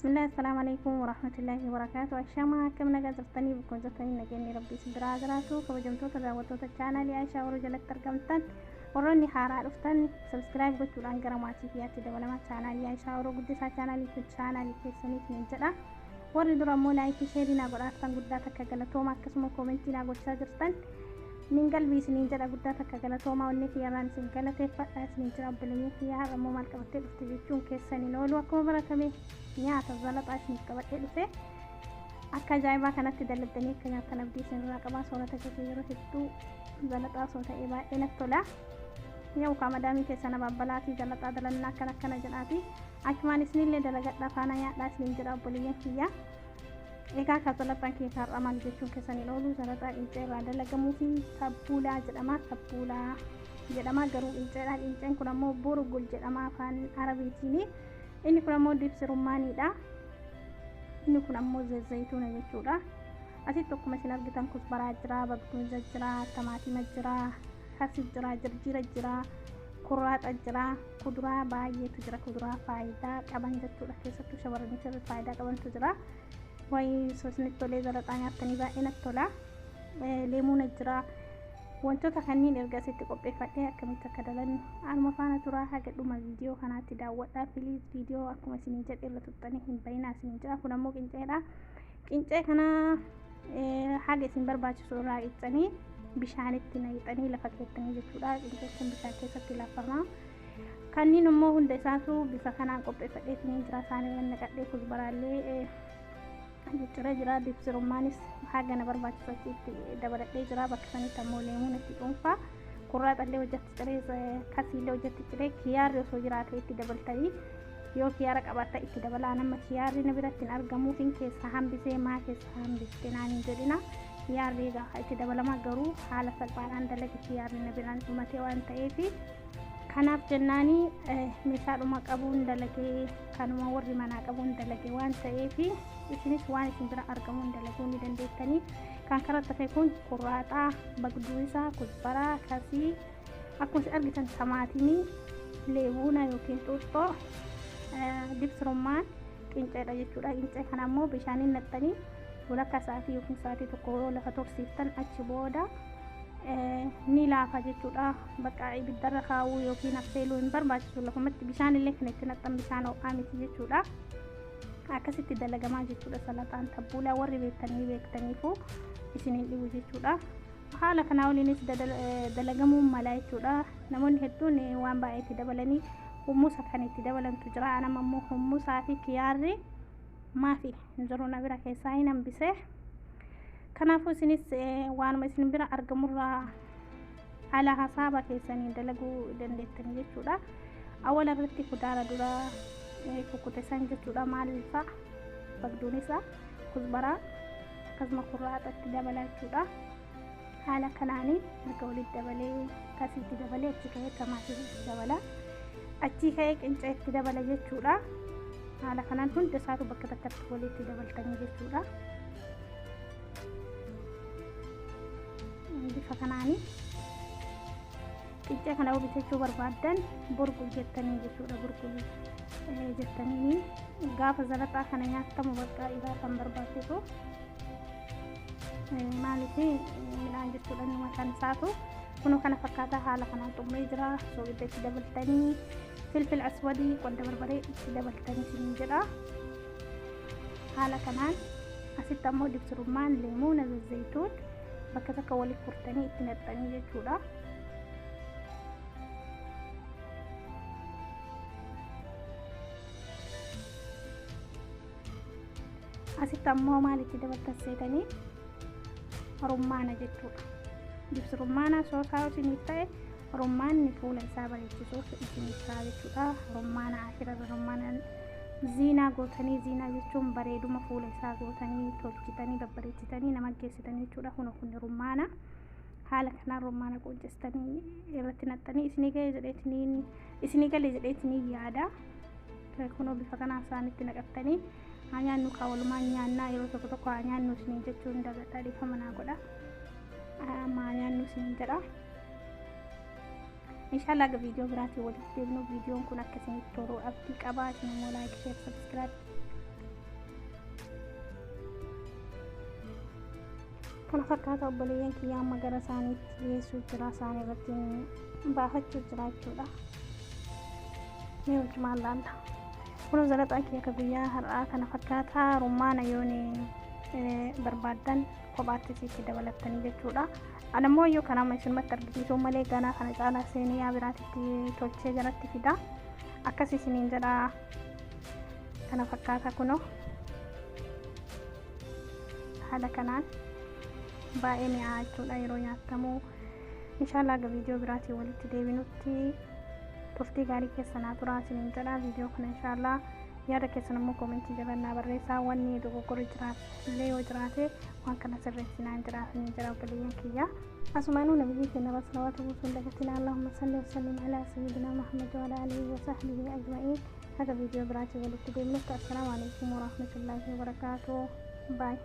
بسم الله السلام عليكم ورحمة الله وبركاته. أشياء كم نجازفتني بكون زفتني نجني ربي سدرا جراتو كوجمتو تداوتو تجانا لي عايشة ورجلك ترجمتن ورني حارة رفتن سبسكرايب قلت لان جراماتي فياتي دولة ما تجانا لي عايشة ورجلك تجانا لي تجانا لي كيسني من جدا ورد رمو لايك شيرنا قرأتن قداتك جلتو ما كسمو كومنتينا قلت ساجرتن من قلبي سنين جدا قداتك جلتو ما وني في يران سنجلتي فأس من جرب بلني فيها رمو مالك بتل استجيبون كيسني نولو أكو بركمي nyaata zalaxaa isiniif qabadhee dhufe akka ajaa'ibaa kanatti dalagdanii akka nyaattan abdii isinirraa qabaa. soorata keessatti yeroo hedduu zalaxaa osoo ta'ee baay'ee natti tola. Yoo madaamii keessan ababbalaatii zalaxaa dalannaa akkana jedhaati akkumaan isinillee dalagadhaa faana nyaadhaa isiniin jedha obboleeyyan kiyya. Egaa akka zalaxaan keessaa har'a maal jechuun keessaniin oolu zalaxaa qincee irraa dalagamuu fi tabbuulaa jedhama garuu qinceedha. Qinceen kun ammoo burgul jedhama afaan arabiitiini. Inni kun ammoo dibsi rummaaniidha. Inni kun ammoo zayituuna jechuudha. Asitti akkuma isin argitan kusbaraa jira, bagduuza jira, tamaatima jira, kasif jira, jirjira jira, kurraaxa jira, kuduraa baay'eetu jira. Kuduraa faayidaa qaban jechuudha. Keessattuu shamarraniif faayidaa qabantu jira. Wayii sosnitti tolee zalaxaa nyaattanii baay'ee natti tola. Leemuuna jira. Wantoota kanneen erga asitti qopheeffadhee akkamitti akka dalannu anuma faana turaa haga dhuma viidiyoo kanaatti daawwadhaa. Piliis viidiyoo akkuma isiniin jedhe irra tuttanii hin bayinaa isiniin jedha. Kun ammoo qinceedha. Qincee kana haga isin barbaachisu irraa qixxanii bishaanitti naqxanii lafa keessanii jechuudha. Qincee kun bishaan keessatti laafama. Kanneen immoo hunda isaatu bifa kanaan qopheeffadhee isiniin jira. Isaanii naqadhee kusbaraallee jira. Dibsi rummaanis haga na barbaachisutti dabaladhee jira. Bakka sanitti ammoo leemuun itti dhuunfaa kurraaxallee hojjetti ciree kasiillee hojjetti ciree kiyaarri osoo jiraate itti dabaltanii yoo kiyaara qabaata itti dabalaa. Nama kiyaarri na biratti hin argamuufin keessa hambisee maa keessa hambiste naan hin jedhina. Kiyaarri itti dabalama garuu haala salphaadhaan dalage kiyaarri na biraan dhumatee waan ta'eef kanaaf jennaanii meeshaadhuma qabuun dalagee kanuma warri manaa qabuun dalagee waan ta'eef isinis waan isin bira argamuun dalaguu ni dandeettanii. Kan karaa ta'e kun kurraaxaa, bagduusaa, kusbaraa, kasii akkuma argitan tamaatimii, leemuuna yookiin xuuxxoo, dibsi rummaan qinceedha jechuudha. Qincee kana ammoo bishaaniin naqxanii walakkaa sa'aatii yookiin sa'aatii tokko lafa tursiiftan achi booda ni laafa jechuudha. Bakka ibiddarra kaawuu yookiin affeeluu hin barbaachisu. Lafumatti bishaan illee kan itti naqxan bishaan ho'aa miti jechuudha. Akkasitti dalagamaa jechuudha. Salaxaan tabbuulaa warri beektaniifu isiniin dhibu jechuudha. Haala kanaa waliinis dalagamuun mala jechuudha. Namoonni hedduun waan baay'ee itti dabalanii hummusa kan itti dabalantu jira. Anam ammoo hummusaa fi kiyaarri maafi jiru na bira keessaa hin hambise. Kanaafuu isinis waanuma isin bira argamurraa haala hasaaba keessanii dalaguu dandeettanii jechuudha. Awwaala irratti kudaara dura kukkutesan jechuudha. Maaliifaa bagduun isaa kusbaraa akkasuma kurraaxa itti dabala jechuudha. Haala kanaanii erga walitti dabalee kasiitti dabalee achi ka'ee tamaatimii itti dabala, achi ka'ee qincee itti dabala jechuudha. Haala kanaan hunda isaatu bakka takkatti walitti dabaltanii jechuudha. Bifa kanaanii qincee kana bitachuu barbaaddan burgul jettanii jechuudha. Burgul jettanii gaafa zalaxaa kana nyaattamu bakka isaa kan barbaachisu maaliif midhaan jechuudha. Inni mataan isaatu kunoo kana fakkaataa haala kanaan xumuree jira. Soogidda itti dabaltanii filfil aswadii qodda barbaree itti dabaltanii isiniin jedha. Haala kanaan asitti ammoo dibsi rummaan, leemuuna, zayituun bakka takka waliif furtanii itti naqxanii jechuudha. Asitti ammoo maal itti dabaltan seetanii rummaana jechuudha. Dibsi rummaana soosaa isiniif ta'e rummaanni fuula isaa bareechisuuf isiniif ta'a jechuudha. Rummaana asirra rummaana ziinaa gootanii, ziinaa jechuun bareeduma fuula isaa gootanii tolchitanii babbareechitanii nama geessitanii jechuudha. Kun rummaana. Haala kanaan rummaana qonceessitanii irratti naqxanii isinii galee jedheetiniin yaada. Kunoo bifa kanaan isaanitti naqattanii nyaannu walumaan nyaannaa yeroo tokko tokko nyaannu isiniin jechuun dagadhaa dhiifama naa godha. Nyaannu isiniin jedha. Inshallah ga video biraatii walitti deemnu. Videoon kun akkasitti toluu abdii qaba. Isin immoo like, share, subscribe kana fakkaata obboleeyyan kiyyaa amma gara isaaniitti dhiyeessuu jira isaanii irratti baafachuu jira jechuudha. Mee wajjumaan laalla. Kun zalaxaan kiyya akka guyyaa har'aa kana fakkaata rummaana yooni barbaadan kophaatti sitti dabalattanii jechuudha. Anammoo yoo kana amma isinumatti argisiisuu malee ganaa kana caalaa seenii yaa biraatitti tolchee jalatti fida. Akkas isiniin jedha kana fakkaata kunoo. Haala kanaan baay'ee mi'aa jechuudha yeroo nyaatamu. Inshaallah ga viidiyoo biraatiin walitti deebinutti turtii gaarii keessanaa turaa isiniin jedha. Viidiyoo kana inshaallah yaada keessan immoo koomentii jalannaa barreessaa. Wanni dogoggorri illee yoo jiraate waan kana sirreessinaan jiraatanii jira obboleeyyan kiyya. Asumaanuu nabiyyi keenya salawwaatu buusuun dagatina. Allahumma salli wa sallim ala sayyidina Muhammad wa ala alihi wa sahbihi ajma'in. Haga viidiyoo biraatiin walitti deebinutti. Assalaamu alaikum wa rahmatullahi wa barakatuh. Bye.